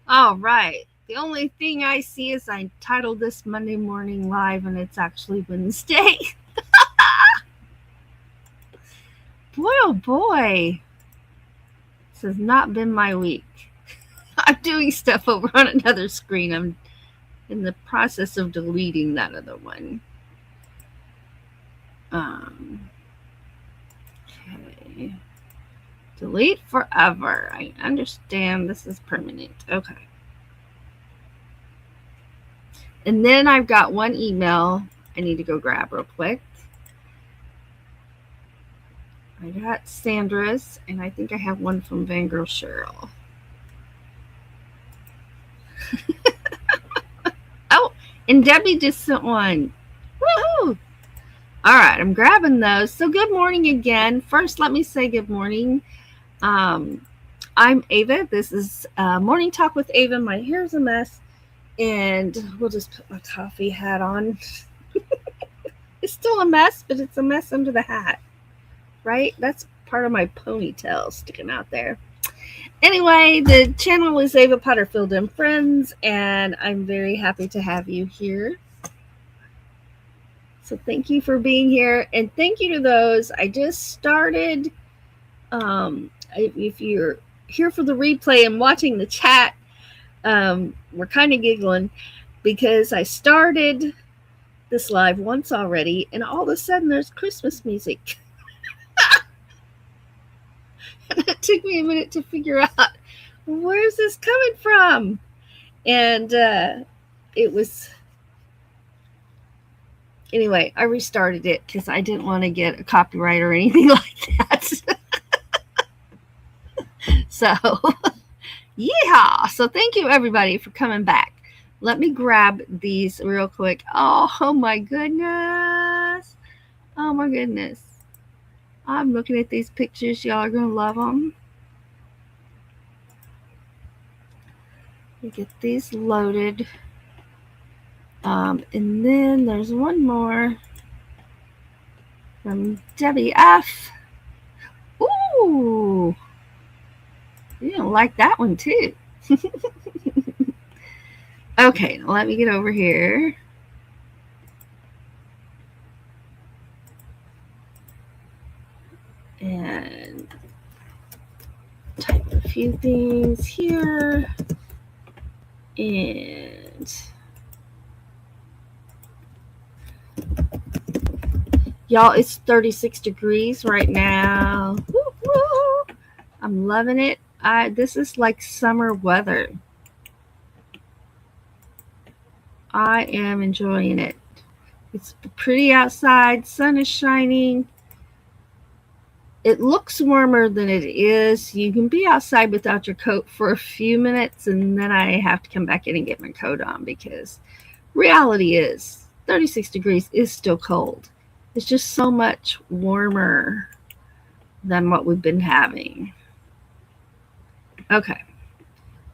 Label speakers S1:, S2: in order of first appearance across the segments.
S1: All right. The only thing I see is I titled this Monday Morning Live, and it's actually Wednesday. Boy, oh boy. This has not been my week. I'm doing stuff over on another screen. I'm in the process of deleting that other one. Okay. Delete forever. I understand this is permanent. Okay. And then I've got one email I need to go grab real quick. I got Sandra's, and I think I have one from Fangirl Cheryl. Oh, and Debbie just sent one. Woohoo! All right, I'm grabbing those. So good morning again. First, let me say good morning. I'm Ava. This is Morning Talk with Ava. My hair's a mess, and we'll just put my coffee hat on. It's still a mess, but it's a mess under the hat, right? That's part of my ponytail sticking out there. Anyway, the channel is Ava Potterfield and Friends, and I'm very happy to have you here. So thank you for being here, and thank you to those. I just started. If you're here for the replay and watching the chat, we're kind of giggling because I started this live once already, and all of a sudden there's Christmas music. And it took me a minute to figure out where's this coming from. And it was... Anyway, I restarted it because I didn't want to get a copyright or anything like that. So, yeah. So thank you, everybody, for coming back. Let me grab these real quick. Oh my goodness. Oh, my goodness. I'm looking at these pictures. Y'all are going to love them. We get these loaded. And then there's one more from Debbie F. Ooh. You don't like that one, too. Okay, now let me get over here. And type a few things here. And y'all, it's 36 degrees right now. Woo-hoo. I'm loving it. This is like summer weather. I am enjoying it. It's pretty outside. Sun is shining. It looks warmer than it is. You can be outside without your coat for a few minutes, and then I have to come back in and get my coat on because reality is 36 degrees is still cold. It's just so much warmer than what we've been having. Okay,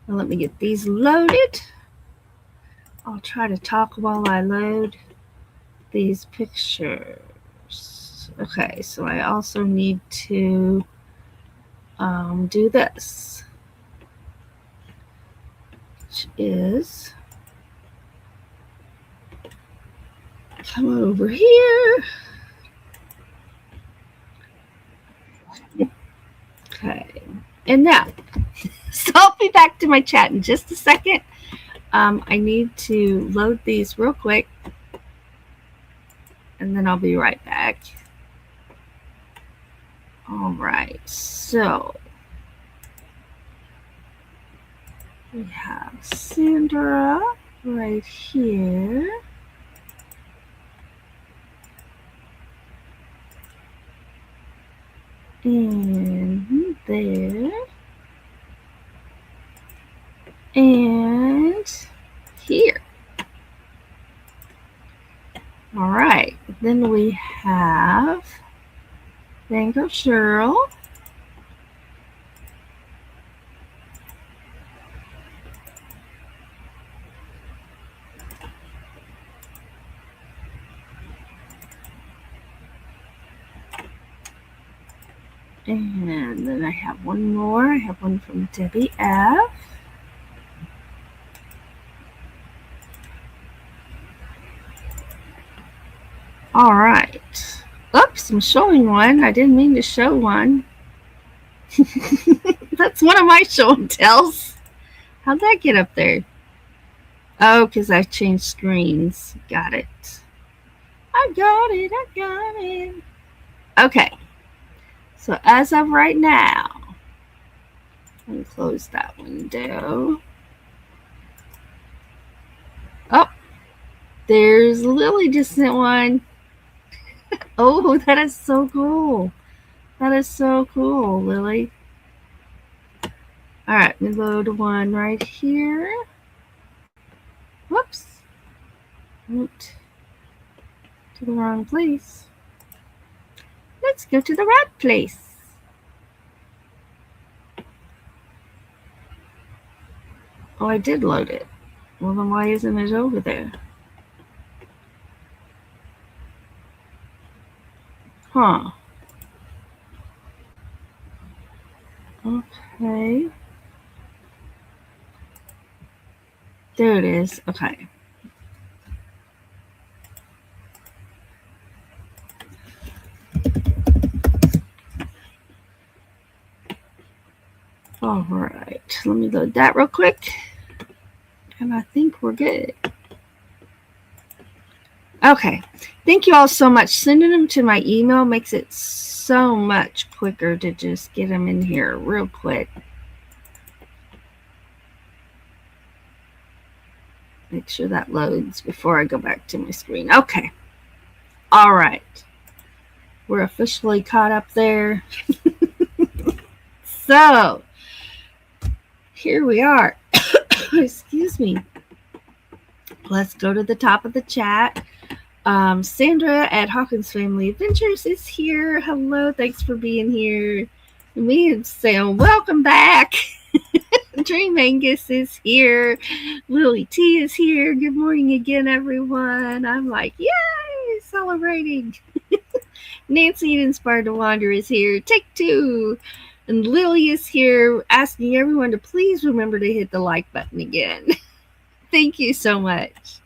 S1: well, let me get these loaded. I'll try to talk while I load these pictures. Okay, so I also need to do this, which is come over here. Okay, and now, so I'll be back to my chat in just a second. I need to load these real quick, and then I'll be right back. All right, so we have Sandra right here. And there. And here. All right, then we have Bank of Cheryl. And then I have one more. I have one from Debbie F. All right. Oops, I'm showing one. I didn't mean to show one. That's one of my show and tells. How'd that get up there? Oh, because I changed screens. Got it. I got it. Okay. So as of right now, let me close that window. Oh, there's Lily just sent one. Oh, that is so cool. That is so cool, Lily. All right, we load one right here. Whoops. Went to the wrong place. Let's go to the right place. Oh, I did load it. Well, then why isn't it over there? Huh. Okay. There it is. Okay. All right. Let me load that real quick. And I think we're good. Okay. Thank you all so much. Sending them to my email makes it so much quicker to just get them in here real quick. Make sure that loads before I go back to my screen. Okay. All right. We're officially caught up there. So, here we are. Excuse me. Let's go to the top of the chat. Sandra at Hawkins Family Adventures is here. Hello, thanks for being here. Me and Sam, welcome back. Dream Angus is here. Lily T is here. Good morning again, everyone. I'm like, yay, celebrating. Nancy at Inspired to Wander is here. Take two. And Lily is here asking everyone to please remember to hit the like button again. Thank you so much.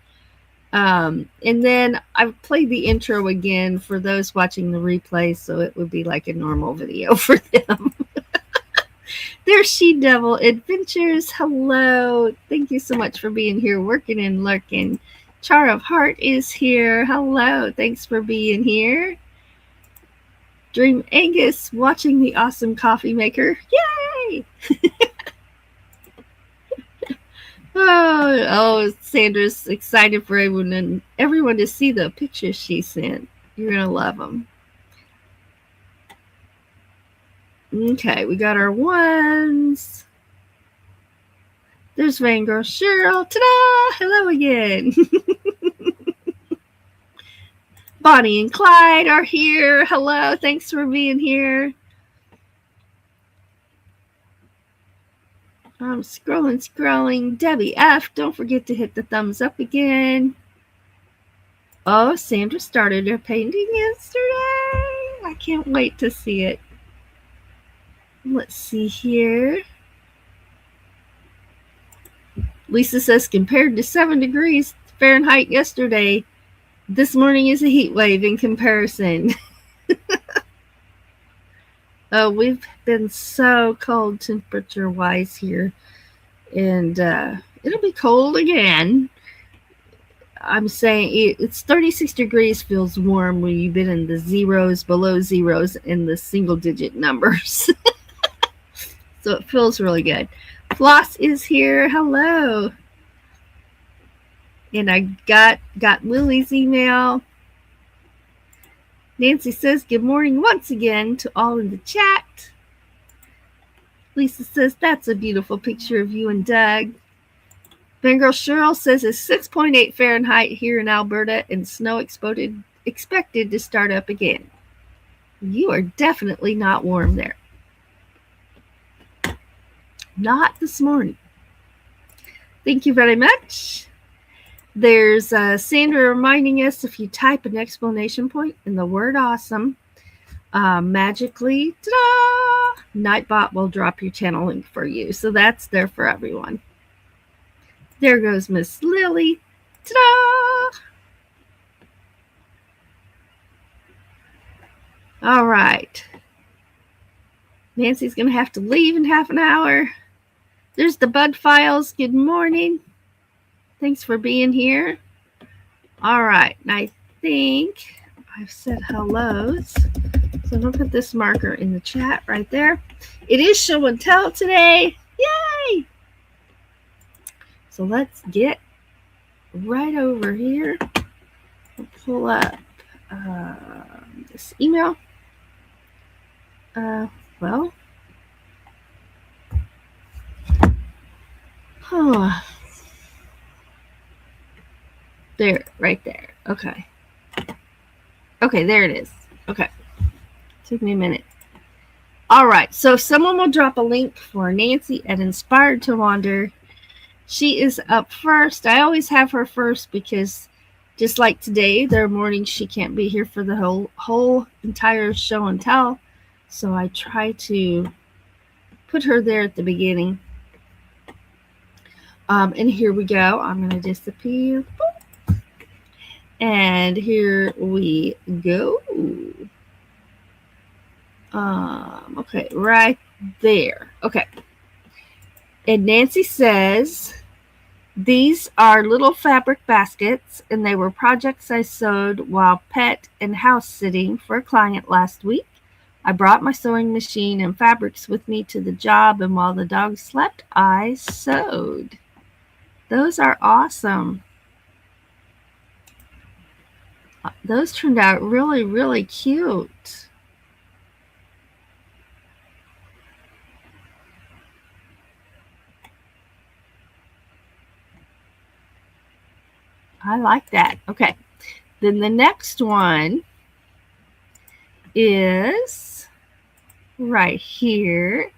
S1: And then I've played the intro again for those watching the replay, so it would be like a normal video for them. There's She Devil Adventures. Hello. Thank you so much for being here, working and lurking. Char of Heart is here. Hello. Thanks for being here. Dream Angus watching the awesome coffee maker. Yay! Sandra's excited for everyone to see the pictures she sent. You're going to love them. Okay, we got our ones. There's Vangirl Cheryl. Ta-da! Hello again. Bonnie and Clyde are here. Hello. Thanks for being here. I'm scrolling. Debbie F. Don't forget to hit the thumbs up again. Oh, Sandra started her painting yesterday. I can't wait to see it. Let's see here. Lisa says, compared to 7 degrees Fahrenheit yesterday, this morning is a heat wave in comparison. Oh, we've been so cold temperature-wise here. And it'll be cold again. I'm saying it's 36 degrees feels warm when you've been in the zeros, below zeros, and the single-digit numbers. So it feels really good. Floss is here. Hello. And I got Lily's email. Nancy says, good morning once again to all in the chat. Lisa says, that's a beautiful picture of you and Doug. Bangirl Cheryl says it's 6.8 Fahrenheit here in Alberta and snow expected to start up again. You are definitely not warm there. Not this morning. Thank you very much. There's Sandra reminding us if you type an exclamation point in the word awesome, magically, ta-da, Nightbot will drop your channel link for you. So that's there for everyone. There goes Miss Lily. Ta-da! All right. Nancy's going to have to leave in half an hour. There's the Bud Files. Good morning. Thanks for being here. All right. And I think I've said hellos. So I'm going to put this marker in the chat right there. It is show and tell today. Yay! So let's get right over here. I'll pull up this email. Well. There, right there. Okay. Okay, there it is. Okay. Took me a minute. All right. So if someone will drop a link for Nancy at Inspired to Wander, she is up first. I always have her first because just like today, there are mornings she can't be here for the whole entire show and tell. So I try to put her there at the beginning. And here we go. I'm going to disappear. And here we go. Okay, right there. Okay. And Nancy says, these are little fabric baskets, and they were projects I sewed while pet and house sitting for a client last week. I brought my sewing machine and fabrics with me to the job, and while the dog slept, I sewed. Those are awesome. Those turned out really, really cute. I like that. Okay. Then the next one is right here.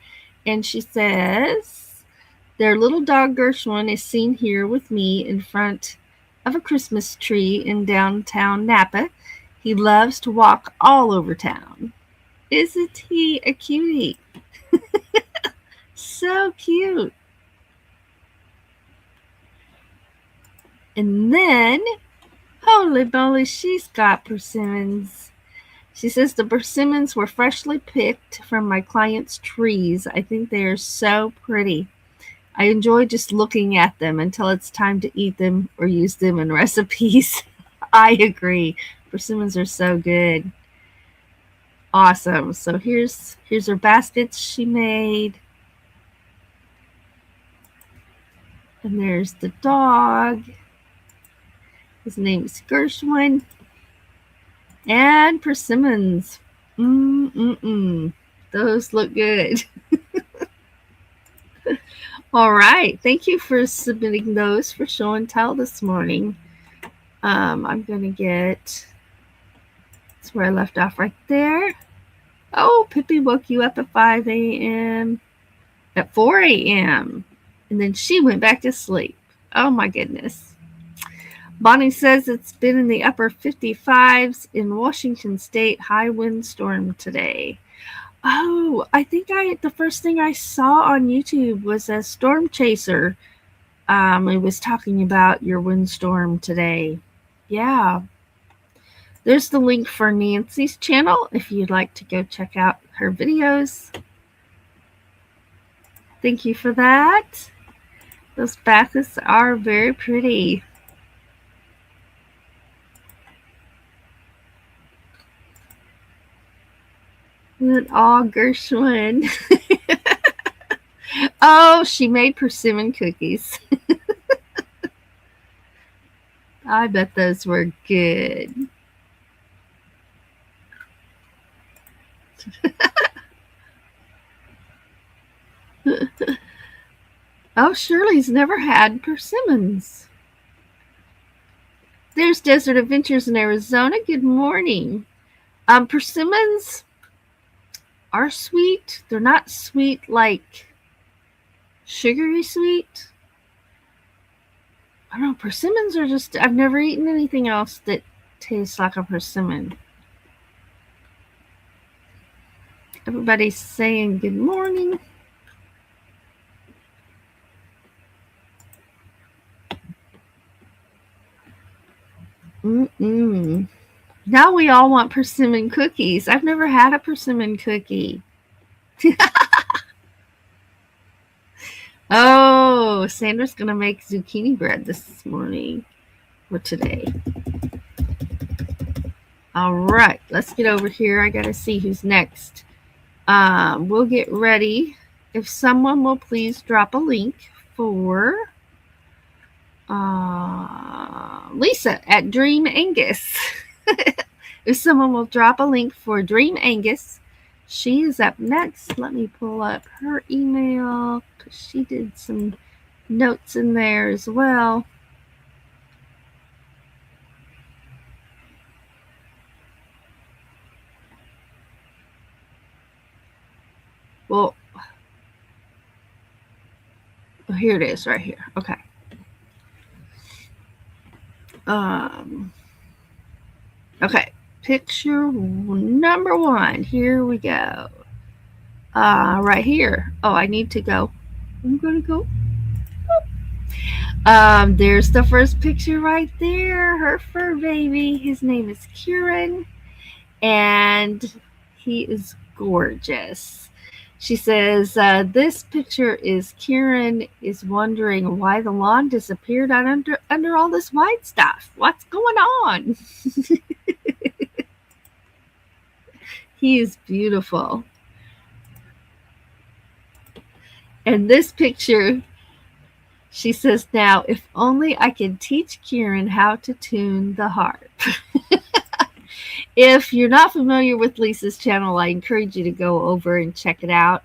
S1: And she says, their little dog Gershwin is seen here with me in front of a Christmas tree in downtown Napa. He loves to walk all over town. Isn't he a cutie? So cute. And then, holy moly, she's got persimmons. She says the persimmons were freshly picked from my client's trees. I think they are so pretty. I enjoy just looking at them until it's time to eat them or use them in recipes. I agree. Persimmons are so good. Awesome. So here's her baskets she made. And there's the dog. His name is Gershwin. And persimmons. Those look good. All right. Thank you for submitting those for show and tell this morning. I'm going to get... That's where I left off right there. Oh, Pippi woke you up at 5 a.m. At 4 a.m. And then she went back to sleep. Oh, my goodness. Bonnie says it's been in the upper 55s in Washington State, high windstorm today. Oh, I think the first thing I saw on YouTube was a storm chaser. It was talking about your windstorm today. Yeah. There's the link for Nancy's channel if you'd like to go check out her videos. Thank you for that. Those baskets are very pretty. And Gershwin. Oh, she made persimmon cookies. I bet those were good. Oh, Shirley's never had persimmons. There's Desert Adventures in Arizona. Good morning. Persimmons are sweet. They're not sweet like sugary sweet. I don't know. Persimmons are just... I've never eaten anything else that tastes like a persimmon. Everybody's saying good morning. Now we all want persimmon cookies. I've never had a persimmon cookie. Oh, Sandra's going to make zucchini bread this morning or today. All right, let's get over here. I got to see who's next. We'll get ready. If someone will please drop a link for Lisa at Dream Angus. If someone will drop a link for Dream Angus, she is up next. Let me pull up her email because she did some notes in there as well. Well, here it is right here. Okay. Okay. Picture number 1. Here we go. Right here. Oh, I need to go. I'm going to go. There's the first picture right there. Her fur baby. His name is Kieran. And he is gorgeous. She says, this picture is Kieran is wondering why the lawn disappeared under all this white stuff. What's going on? He is beautiful. And this picture, she says, now, if only I could teach Kieran how to tune the harp. If you're not familiar with Lisa's channel, I encourage you to go over and check it out.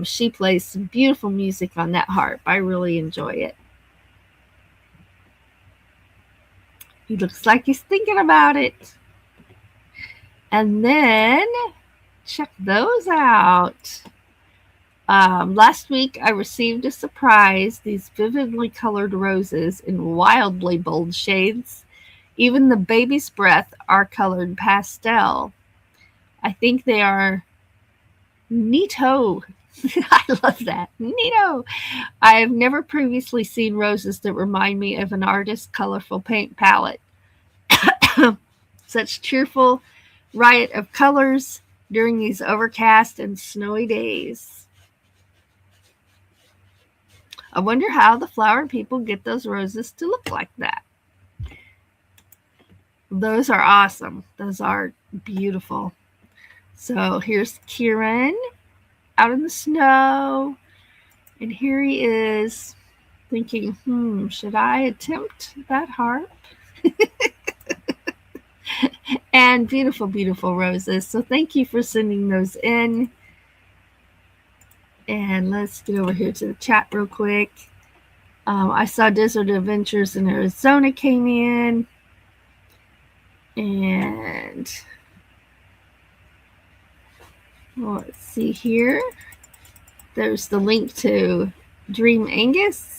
S1: She plays some beautiful music on that harp. I really enjoy it. He looks like he's thinking about it. And then, check those out. Last week, I received a surprise. These vividly colored roses in wildly bold shades. Even the baby's breath are colored pastel. I think they are neato. I love that. Neato. I have never previously seen roses that remind me of an artist's colorful paint palette. Such cheerful riot of colors during these overcast and snowy days. I wonder how the flower people get those roses to look like that. Those are awesome. Those are beautiful. So here's Kieran out in the snow. And here he is. thinking, should I attempt that harp? And beautiful, beautiful roses. So thank you for sending those in. And let's get over here to the chat real quick. I saw Desert Adventures in Arizona came in. And let's see here. There's the link to Dream Angus.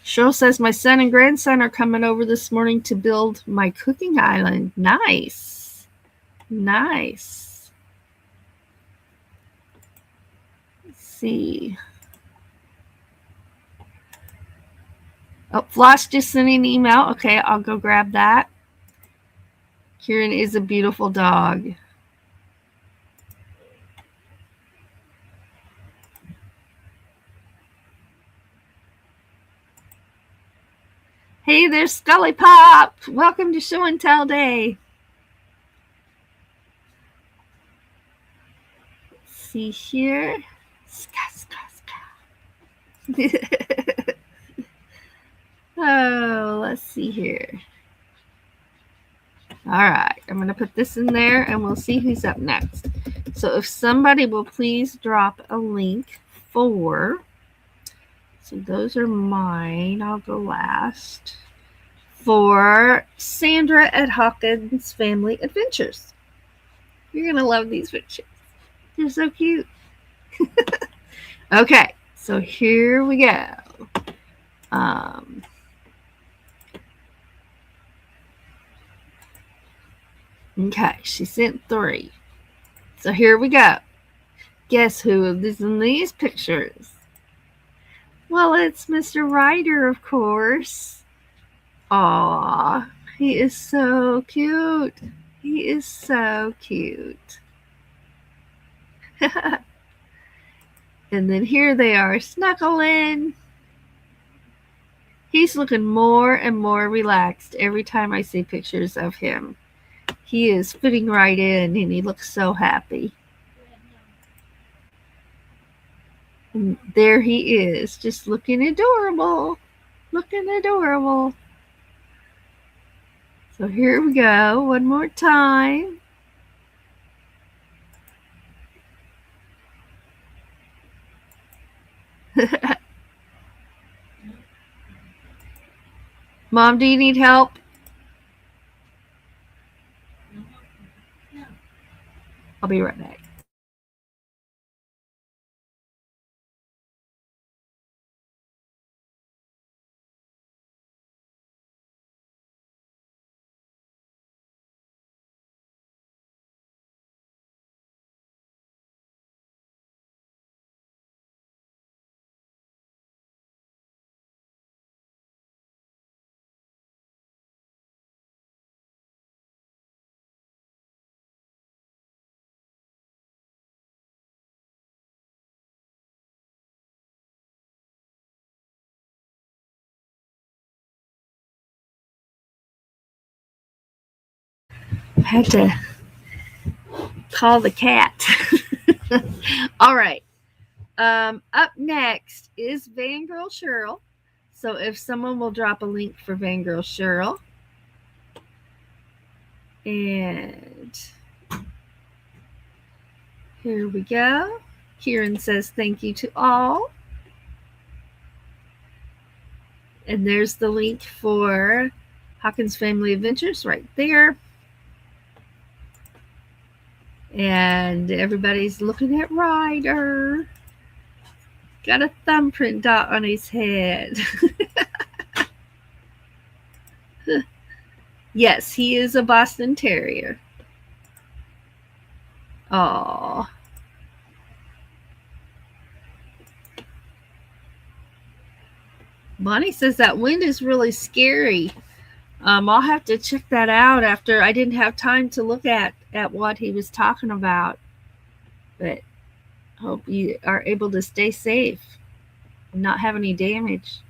S1: Cheryl says my son and grandson are coming over this morning to build my cooking island. Nice. Nice. Let's see. Oh, Floss just sent an email. Okay, I'll go grab that. Kieran is a beautiful dog. Hey, there's Scully Pop. Welcome to Show and Tell Day. Let's see here. Oh, let's see here. All right, I'm going to put this in there and we'll see who's up next. So if somebody will please drop a link for, so those are mine, I'll go last, for Sandra at Hawkins Family Adventures. You're going to love these pictures. They're so cute. Okay, so here we go. Okay, she sent 3. So here we go. Guess who is in these pictures? Well, it's Mr. Ryder, of course. Aw, he is so cute. He is so cute. And then here they are snuggling. He's looking more and more relaxed every time I see pictures of him. He is fitting right in and he looks so happy. And there he is, just looking adorable. Looking adorable. So here we go, one more time. Mom, do you need help? I'll be right back. I had to call the cat. All right. Up next is Fangirl Cheryl. So if someone will drop a link for Fangirl Cheryl. And here we go. Kieran says thank you to all. And there's the link for Hawkins Family Adventures right there. And everybody's looking at Ryder. Got a thumbprint dot on his head. Yes, he is a Boston Terrier. Aww. Bonnie says that wind is really scary. I'll have to check that out after. I didn't have time to look at what he was talking about. But hope you are able to stay safe and not have any damage.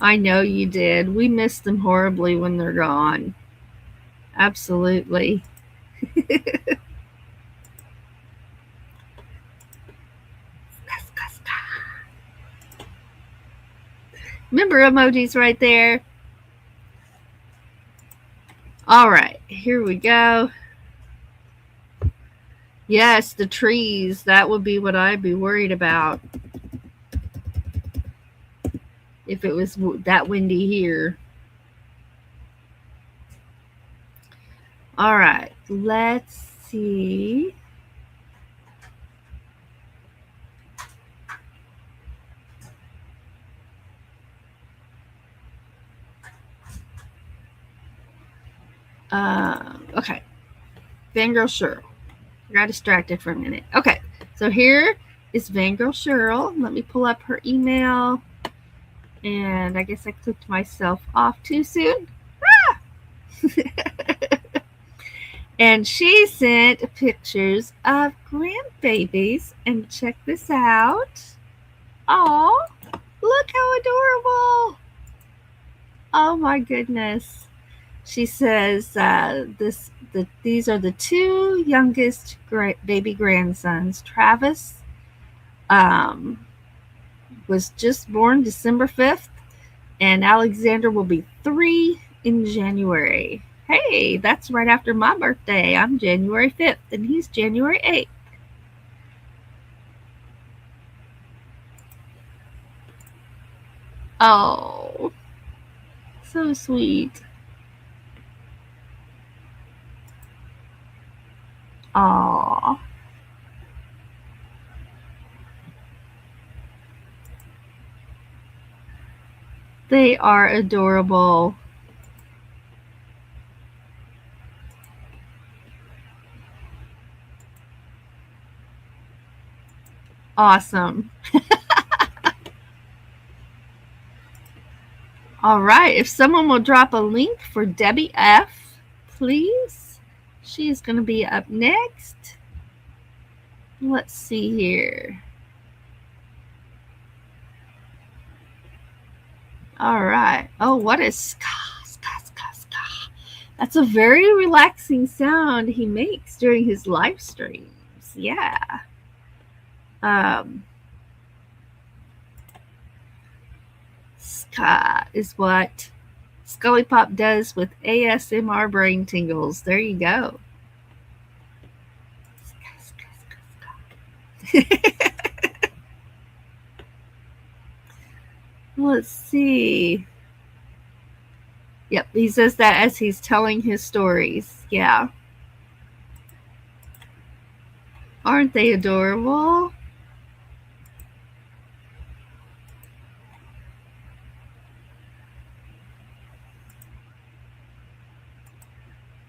S1: I know you did. We miss them horribly when they're gone. Absolutely. Remember emojis right there? All right, here we go. Yes, the trees. That would be what I'd be worried about if it was that windy here. All right, let's see. Okay, Fangirl Cheryl. I got distracted for a minute. Okay, so here is Fangirl Cheryl. Let me pull up her email. And I guess I clicked myself off too soon. Ah! And she sent pictures of grandbabies. And check this out. Oh, look how adorable. Oh my goodness. She says these are the two youngest baby grandsons. Travis was just born December 5th, and Alexander will be 3 in January. Hey, that's right after my birthday. I'm January 5th, and he's January 8th. Oh, so sweet. Aww. They are adorable. Awesome. All right. If someone will drop a link for Debbie F., please. She's going to be up next. Let's see here. All right. Oh, what is ska? That's a very relaxing sound he makes during his live streams. Yeah. Ska is what Scully Pop does with ASMR brain tingles. There you go. Let's see. Yep, he says that as he's telling his stories. Yeah. Aren't they adorable?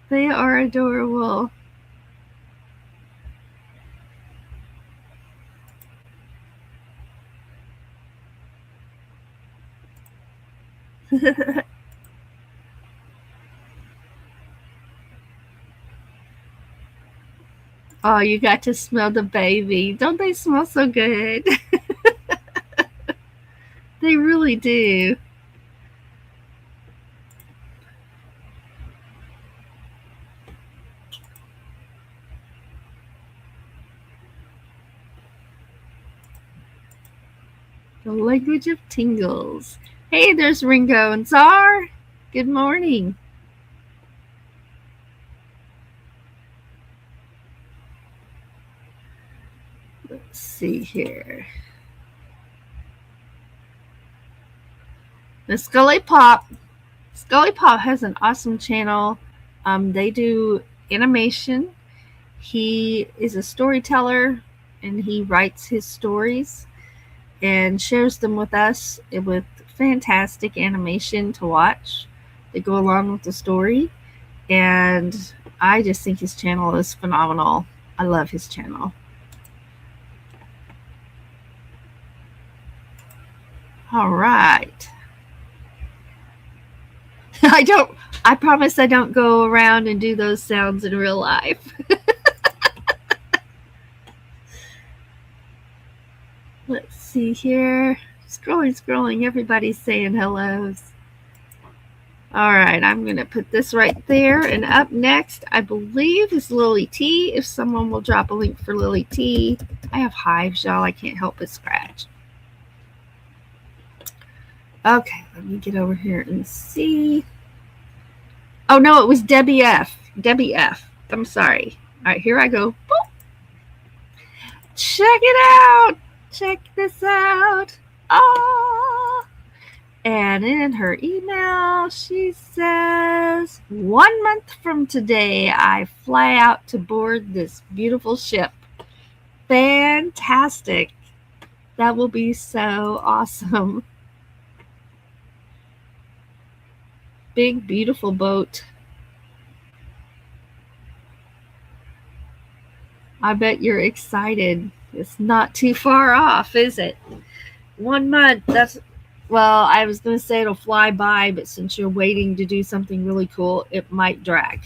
S1: They are adorable. Oh, you got to smell the baby. Don't they smell so good? They really do. The language of tingles. Hey, there's Ringo and Czar. Good morning. Let's see here. The Scully Pop has an awesome channel. They do animation. He is a storyteller, and he writes his stories and shares them with us with fantastic animation to watch that go along with the story. And I just think his channel is phenomenal. I love his channel. All right. I promise I don't go around and do those sounds in real life. Let's see here. Scrolling. Everybody's saying hellos. All right, I'm going to put this right there. And up next, I believe, is Lily T. If someone will drop a link for Lily T. I have hives, y'all. I can't help but scratch. Okay, let me get over here and see. Oh, no, it was Debbie F. Debbie F. I'm sorry. All right, here I go. Boop. Check it out. Check this out. Oh. And in her email, she says, 1 month from today, I fly out to board this beautiful ship. Fantastic. That will be so awesome. Big, beautiful boat. I bet you're excited. It's not too far off, is it? 1 month, well, I was going to say it'll fly by, but since you're waiting to do something really cool, it might drag.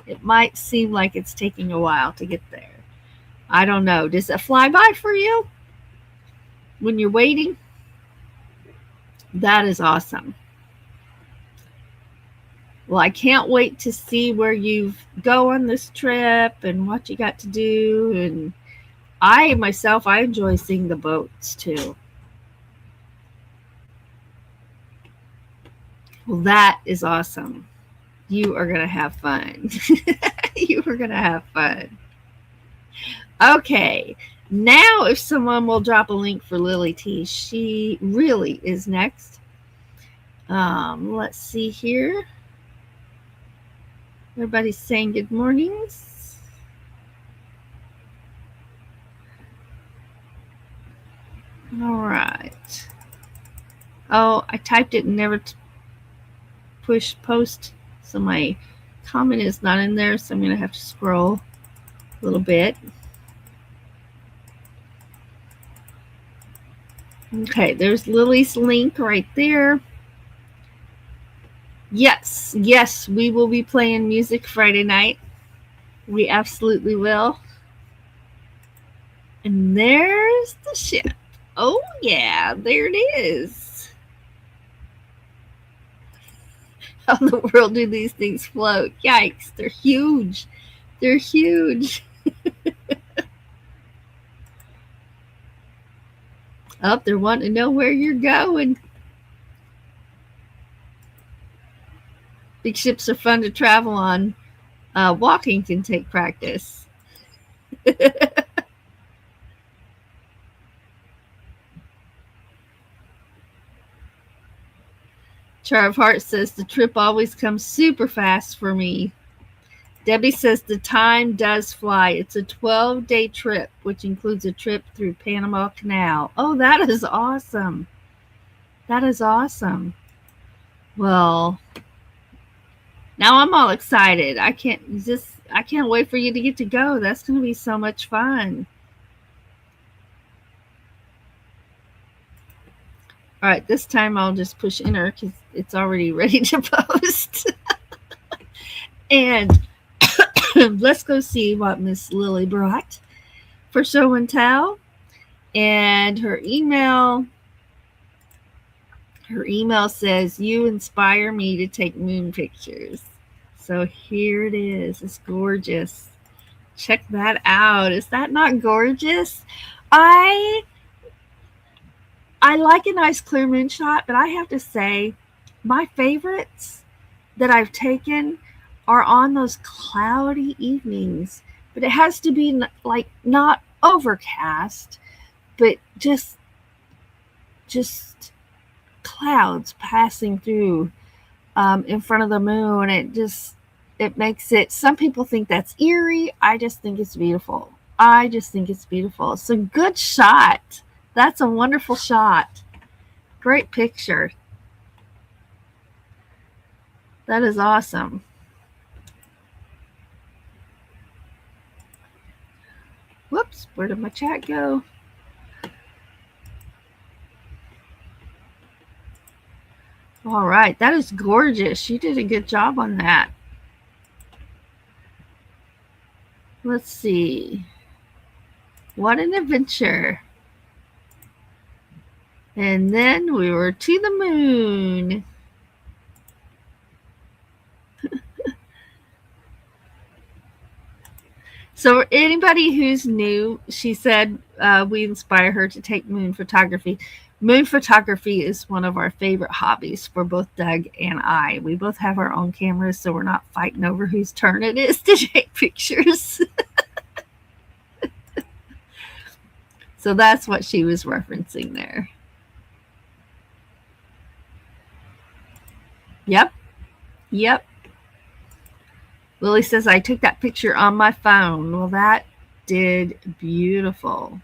S1: It might seem like it's taking a while to get there. I don't know. Does it fly by for you when you're waiting? That is awesome. Well, I can't wait to see where you go on this trip and what you got to do. And I enjoy seeing the boats too. Well, that is awesome. You are going to have fun. You are going to have fun. Okay. Now, if someone will drop a link for Lily T, she really is next. Let's see here. Everybody's saying good mornings. All right. Oh, I typed it and never push post, so my comment is not in there, so I'm going to have to scroll a little bit. Okay, there's Lily's link right there. Yes, we will be playing music Friday night. We absolutely will. And there's the ship. Oh, yeah, there it is. How in the world do these things float? Yikes, they're huge. They're huge. Oh, they're wanting to know where you're going. Big ships are fun to travel on. Walking can take practice. Char of Hearts says the trip always comes super fast for me. Debbie says the time does fly. It's a 12-day trip, which includes a trip through Panama Canal. Oh, that is awesome. That is awesome. Well, now I'm all excited. I can't wait for you to get to go. That's going to be so much fun. All right, this time I'll just push enter because it's already ready to post. And let's go see what Miss Lily brought for show and tell. And her email says, you inspire me to take moon pictures. So here it is. It's gorgeous. Check that out. Is that not gorgeous? I like a nice clear moon shot, but I have to say my favorites that I've taken are on those cloudy evenings. But it has to be like not overcast, but just clouds passing through in front of the moon. It makes it, some people think that's eerie. I just think it's beautiful. It's a good shot. That's a wonderful shot. Great picture. That is awesome. Whoops, where did my chat go? All right, that is gorgeous. You did a good job on that. Let's see. What an adventure. And then we were to the moon. So, anybody who's new, she said we inspire her to take moon photography. Moon photography is one of our favorite hobbies for both Doug and I. We both have our own cameras, so we're not fighting over whose turn it is to take pictures. So, that's what she was referencing there. Yep. Yep. Lily says, I took that picture on my phone. Well, that did beautiful.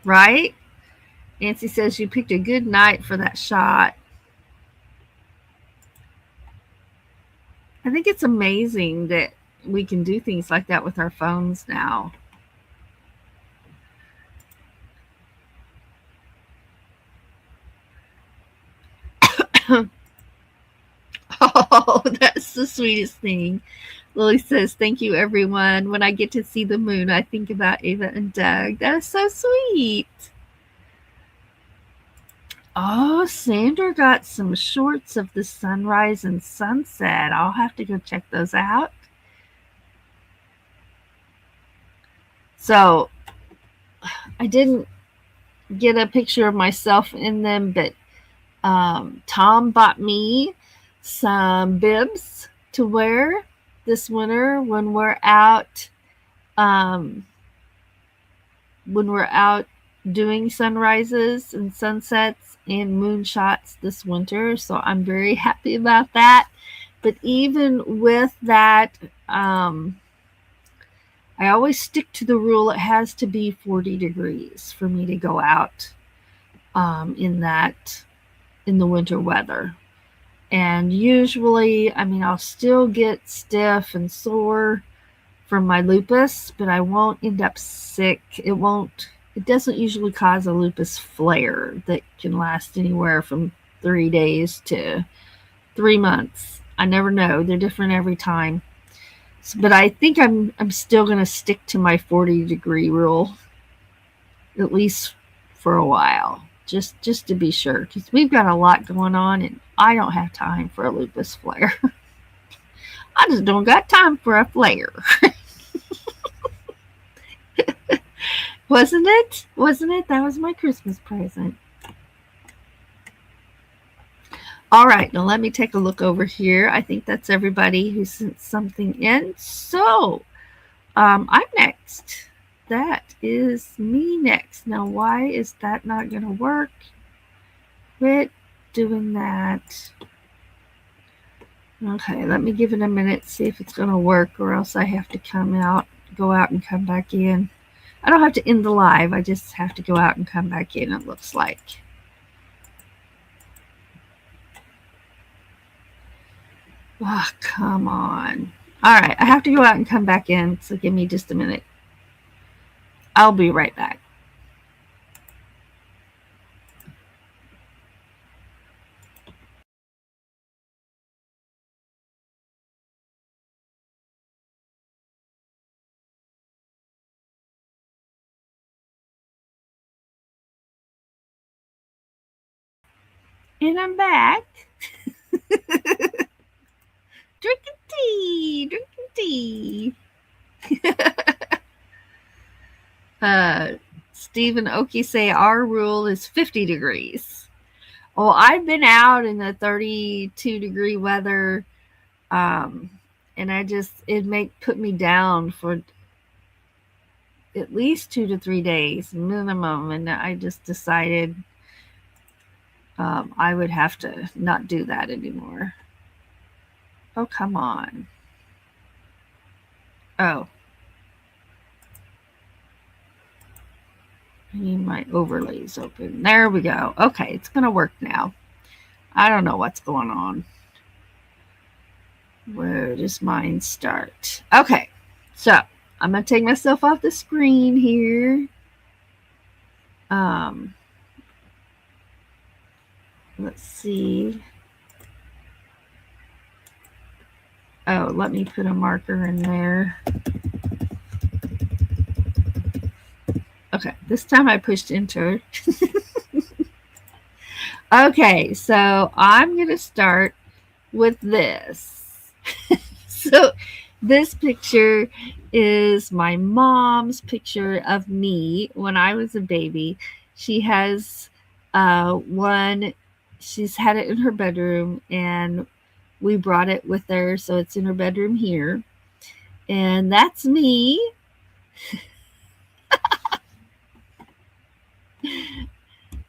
S1: Right? Nancy says, you picked a good night for that shot. I think it's amazing that we can do things like that with our phones now. Oh, that's the sweetest thing. Lily says, thank you, everyone. When I get to see the moon, I think about Ava and Doug. That is so sweet. Oh, Sandra got some shorts of the sunrise and sunset. I'll have to go check those out. So I didn't get a picture of myself in them, but Tom bought me some bibs to wear this winter when we're out doing sunrises and sunsets and moonshots this winter. So I'm very happy about that. But even with that, I always stick to the rule it has to be 40 degrees for me to go out in the winter weather. And usually, I'll still get stiff and sore from my lupus, but I won't end up sick. It doesn't usually cause a lupus flare that can last anywhere from 3 days to 3 months. I never know. They're different every time. But I think I'm still going to stick to my 40-degree rule, at least for a while, just to be sure, because we've got a lot going on, and I don't have time for a lupus flare. I just don't got time for a flare. Wasn't it? That was my Christmas present. All right, now let me take a look over here. I think that's everybody who sent something in. So, I'm next. That is me next. Now, why is that not going to work? Quit doing that. Okay, let me give it a minute, see if it's going to work, or else I have to go out and come back in. I don't have to end the live. I just have to go out and come back in, it looks like. Oh, come on. All right, I have to go out and come back in, so give me just a minute. I'll be right back. And I'm back. Drinking tea. Stephen Oki say our rule is 50 degrees. Well, I've been out in the 32-degree weather, and it put me down for at least 2 to 3 days minimum, and I just decided I would have to not do that anymore. Oh, come on. Oh. I need my overlays open. There we go. Okay, it's going to work now. I don't know what's going on. Where does mine start? Okay, so I'm going to take myself off the screen here. Let's see. Oh, let me put a marker in there. Okay, this time I pushed enter. Okay, so I'm going to start with this. So this picture is my mom's picture of me when I was a baby. She has one, she's had it in her bedroom, and we brought it with her, so it's in her bedroom here. And that's me.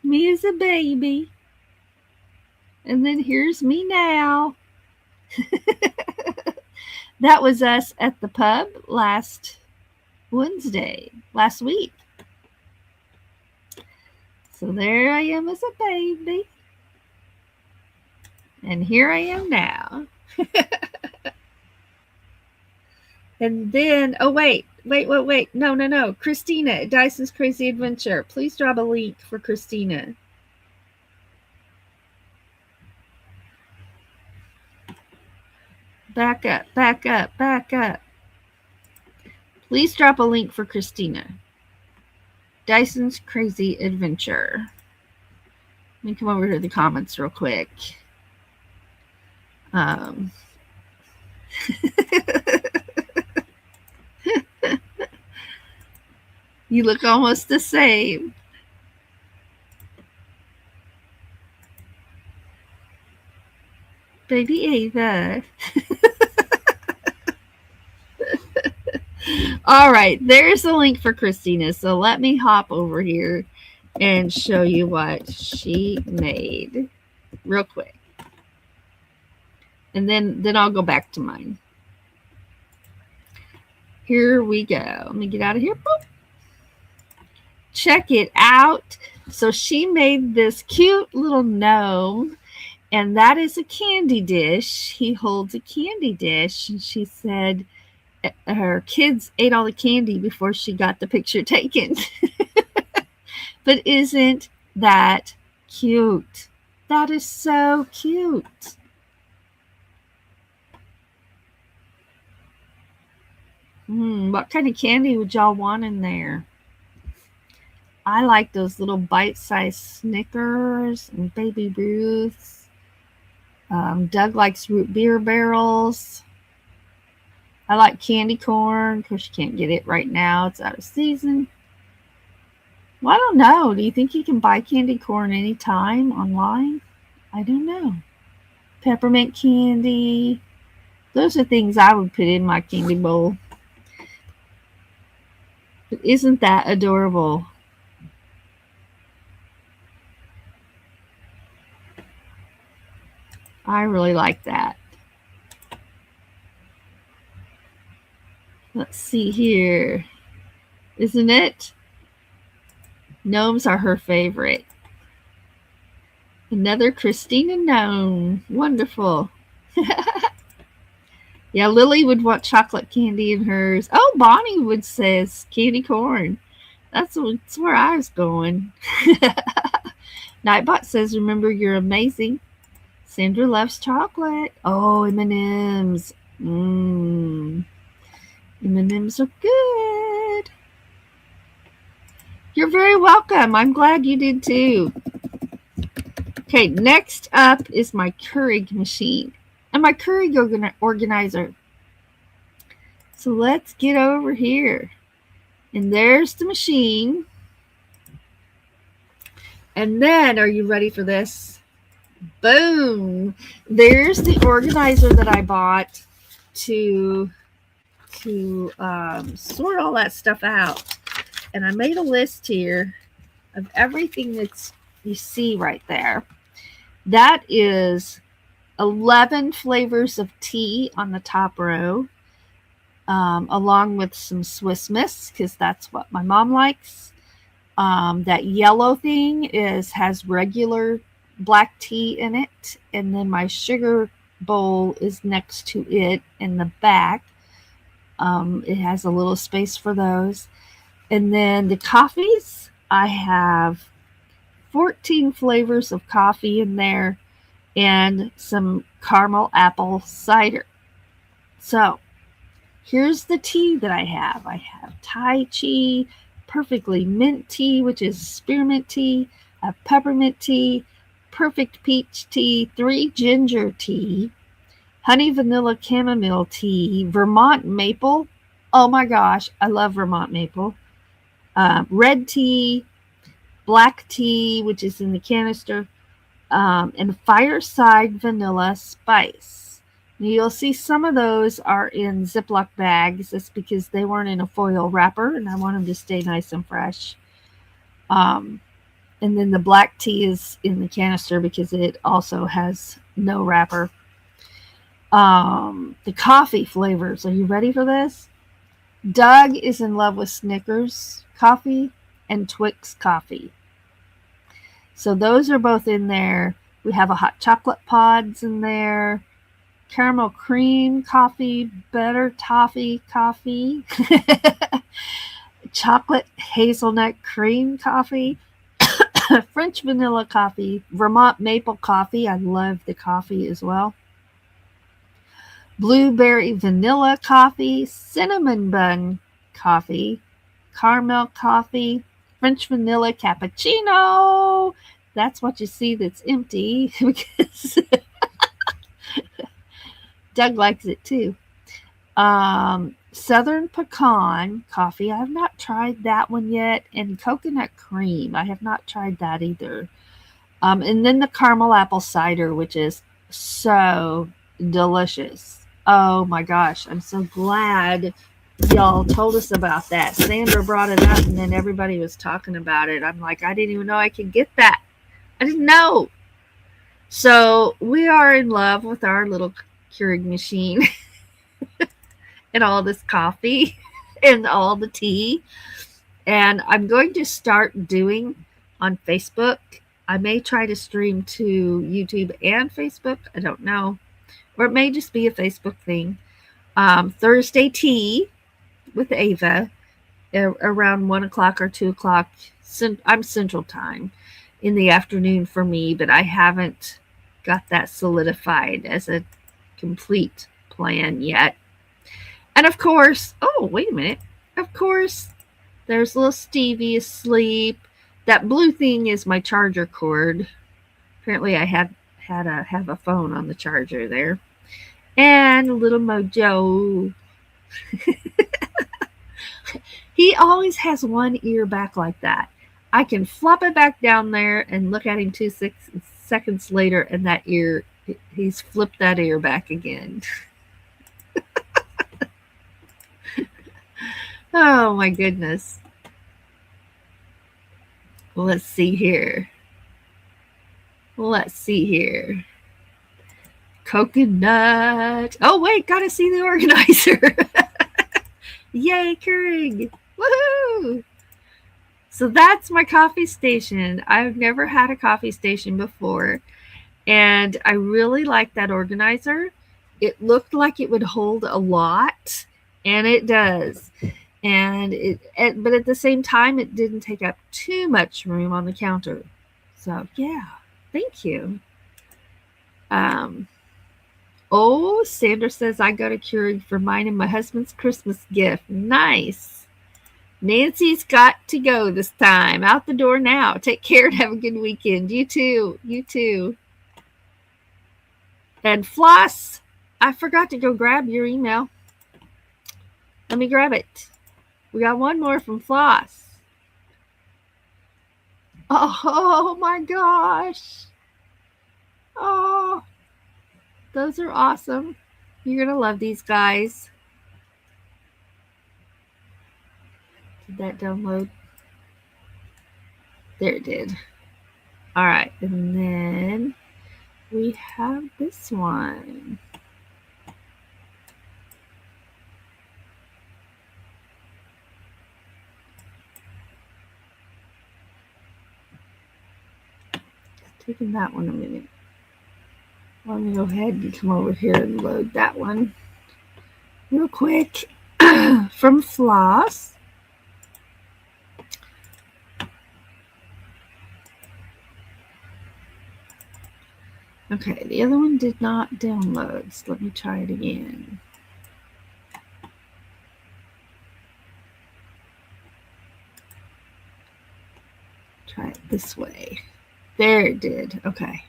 S1: Me as a baby. And then here's me now. That was us at the pub last week. So there I am as a baby. And here I am now. And then, oh, wait. No. Christina, Dyson's Crazy Adventure. Please drop a link for Christina. Back up. Please drop a link for Christina. Dyson's Crazy Adventure. Let me come over to the comments real quick. You look almost the same. Baby Ava. All right, there's the link for Christina. So let me hop over here and show you what she made real quick. And then I'll go back to mine. Here we go. Let me get out of here. Boop. Check it out. So she made this cute little gnome, and that is a candy dish. He holds a candy dish, and she said her kids ate all the candy before she got the picture taken. But isn't that cute? That is so cute. What kind of candy would y'all want in there? I like those little bite-sized Snickers and Baby Ruths. Doug likes root beer barrels. I like candy corn. Of course, you can't get it right now. It's out of season. Well, I don't know. Do you think you can buy candy corn anytime online? I don't know. Peppermint candy. Those are things I would put in my candy bowl. But isn't that adorable? I really like that. Let's see here. Isn't it? Gnomes are her favorite. Another Christina gnome. Wonderful. Yeah, Lily would want chocolate candy in hers. Oh, Bonnie would says candy corn. That's where I was going. Nightbot says, remember, you're amazing. Sandra loves chocolate. Oh, M&Ms. M&Ms are good. You're very welcome. I'm glad you did too. Okay, next up is my Keurig machine and my Keurig organizer. So let's get over here. And there's the machine. And then, are you ready for this? Boom! There's the organizer that I bought to sort all that stuff out. And I made a list here of everything that's you see right there. That is 11 flavors of tea on the top row, along with some Swiss Miss, because that's what my mom likes. That yellow thing has regular black tea in it, and then my sugar bowl is next to it in the back. It has a little space for those. And then the coffees, I have 14 flavors of coffee in there and some caramel apple cider. So here's the tea that I have. I have Tai Chi, perfectly mint tea, which is spearmint tea, a peppermint tea, perfect peach tea, 3 ginger tea, honey vanilla chamomile tea, Vermont maple. Oh my gosh, I love Vermont maple. Red tea, black tea, which is in the canister, and fireside vanilla spice. You'll see some of those are in Ziploc bags. That's because they weren't in a foil wrapper, and I want them to stay nice and fresh. And then the black tea is in the canister because it also has no wrapper. The coffee flavors. Are you ready for this? Doug is in love with Snickers coffee and Twix coffee. So those are both in there. We have a hot chocolate pods in there, caramel cream coffee, butter toffee coffee, chocolate hazelnut cream coffee, French vanilla coffee, Vermont maple coffee. I love the coffee as well. Blueberry vanilla coffee, cinnamon bun coffee, caramel coffee, French vanilla cappuccino. That's what you see that's empty because Doug likes it too. Southern pecan coffee. I have not tried that one yet. And coconut cream. I have not tried that either. And then the caramel apple cider, which is so delicious. Oh my gosh. I'm so glad y'all told us about that. Sandra brought it up and then everybody was talking about it. I'm like, I didn't even know I could get that. I didn't know. So we are in love with our little Keurig machine and all this coffee and all the tea. And I'm going to start doing on Facebook. I may try to stream to YouTube and Facebook. I don't know. Or it may just be a Facebook thing. Thursday tea with Ava around 1 o'clock or 2 o'clock. I'm Central Time in the afternoon for me, but I haven't got that solidified as a complete plan yet. And of course, oh, wait a minute. Of course, there's little Stevie asleep. That blue thing is my charger cord. Apparently I have a phone on the charger there. And little Mojo. He always has one ear back like that. I can flop it back down there and look at him 2 seconds later, and that ear, he's flipped that ear back again. Oh my goodness. Let's see here. Coconut. Oh wait, gotta see the organizer. Yay, Keurig. Woohoo! So that's my coffee station. I've never had a coffee station before. And I really like that organizer. It looked like it would hold a lot, and it does. But at the same time, it didn't take up too much room on the counter. So yeah, thank you. Sandra says I go to Keurig for mine and my husband's Christmas gift. Nice. Nancy's got to go this time. Out the door now. Take care and have a good weekend. You too. And Floss, I forgot to go grab your email. Let me grab it. We got one more from Floss. Oh my gosh. Oh, those are awesome. You're going to love these guys. Did that download? There it did. All right. And then we have this one. It's taking that one a minute. Let me go ahead and come over here and load that one real quick. From Floss. Okay, the other one did not download, so let me try it again. Try it this way. There it did. Okay.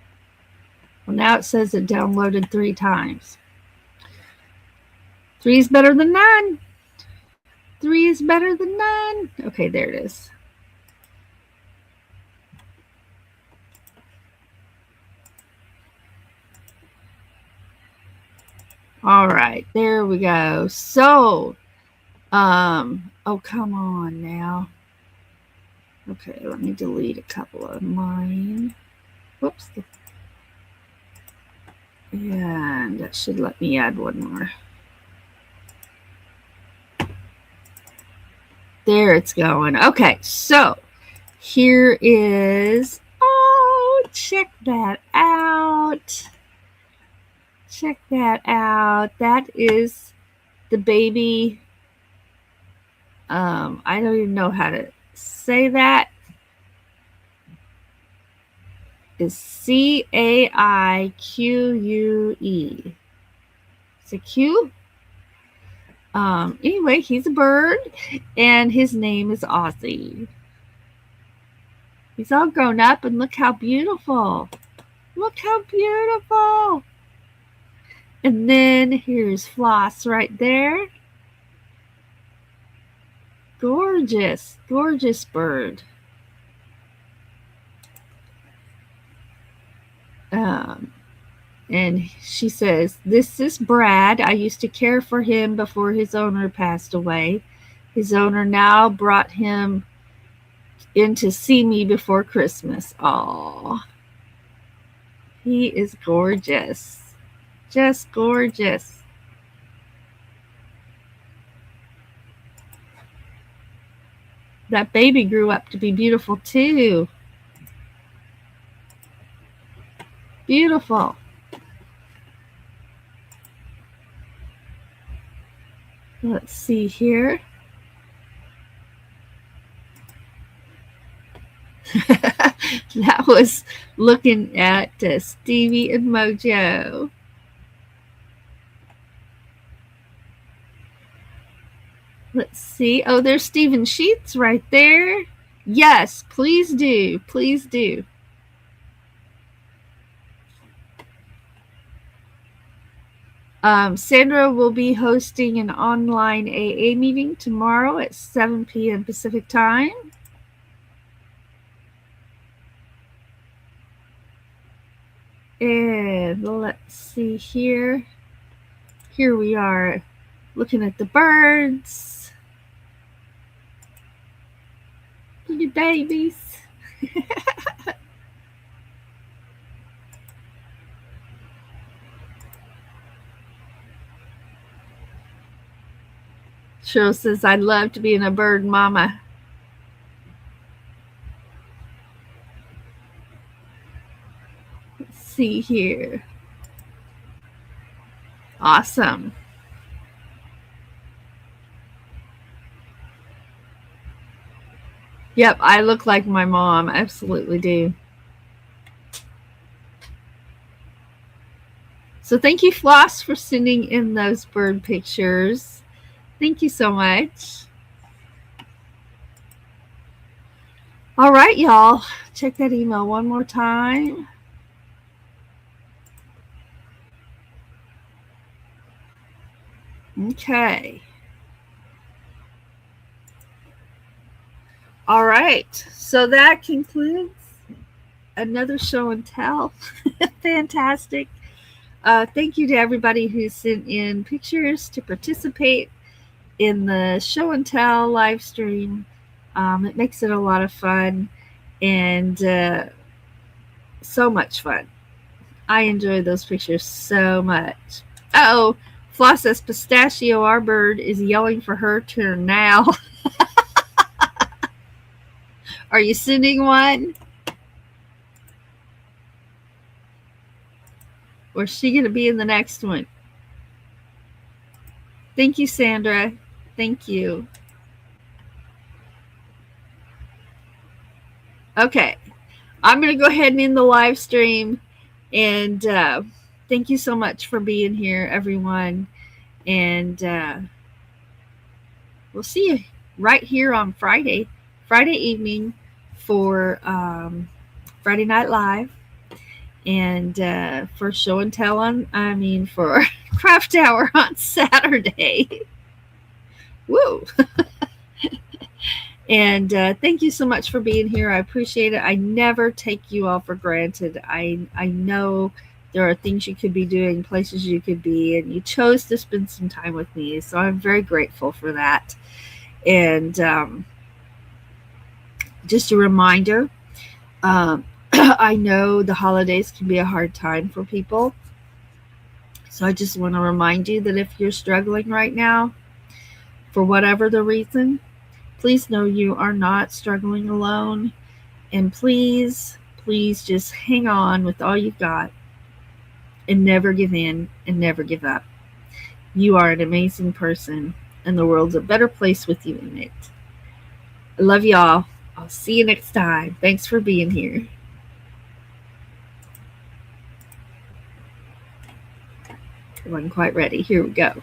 S1: Well, now it says it downloaded 3 times. 3 is better than none. 3 is better than none. Okay, there it is. All right, there we go. So, oh, come on now. Okay, let me delete a couple of mine. Whoops. And that should let me add one more. There it's going. Okay, so here is, oh, check that out. Check that out. That is the baby. I don't even know how to say that. Is Caique. Is it Q? Anyway, he's a bird, and his name is Ozzy. He's all grown up, and look how beautiful. Look how beautiful. And then here's Floss right there. Gorgeous, gorgeous bird. And she says, "This is Brad. I used to care for him before his owner passed away. His owner now brought him in to see me before Christmas." Oh, he is gorgeous. Just gorgeous. That baby grew up to be beautiful too. Beautiful. Let's see here. That was looking at Stevie and Mojo. Let's see. Oh, there's Stephen Sheets right there. Yes, please do. Please do. Sandra will be hosting an online AA meeting tomorrow at 7 p.m. Pacific time. And let's see here. Here we are looking at the birds. Little babies. Cheryl says, "I'd love to be in a bird mama." Let's see here. Awesome. Yep, I look like my mom. Absolutely do. So thank you, Floss, for sending in those bird pictures. Thank you so much. All right, y'all. Check that email one more time. Okay. All right. So that concludes another show and tell. Fantastic. Thank you to everybody who sent in pictures to participate in the show and tell live stream. It makes it a lot of fun and so much fun. I enjoy those pictures so much. Uh-oh, Floss says Pistachio, our bird, is yelling for her turn now. Are you sending one? Or is she going to be in the next one? Thank you, Sandra. Thank you. Okay. I'm going to go ahead and end the live stream. And thank you so much for being here, everyone. And we'll see you right here on Friday evening, for Friday Night Live and for show and tell for Craft Hour on Saturday. Woo! And thank you so much for being here. I appreciate it. I never take you all for granted. I know there are things you could be doing, places you could be, and you chose to spend some time with me. So I'm very grateful for that. And just a reminder, I know the holidays can be a hard time for people. So I just want to remind you that if you're struggling right now, for whatever the reason, please know you are not struggling alone. And please, please just hang on with all you've got and never give in and never give up. You are an amazing person, and the world's a better place with you in it. I love y'all. I'll see you next time. Thanks for being here. I wasn't quite ready. Here we go.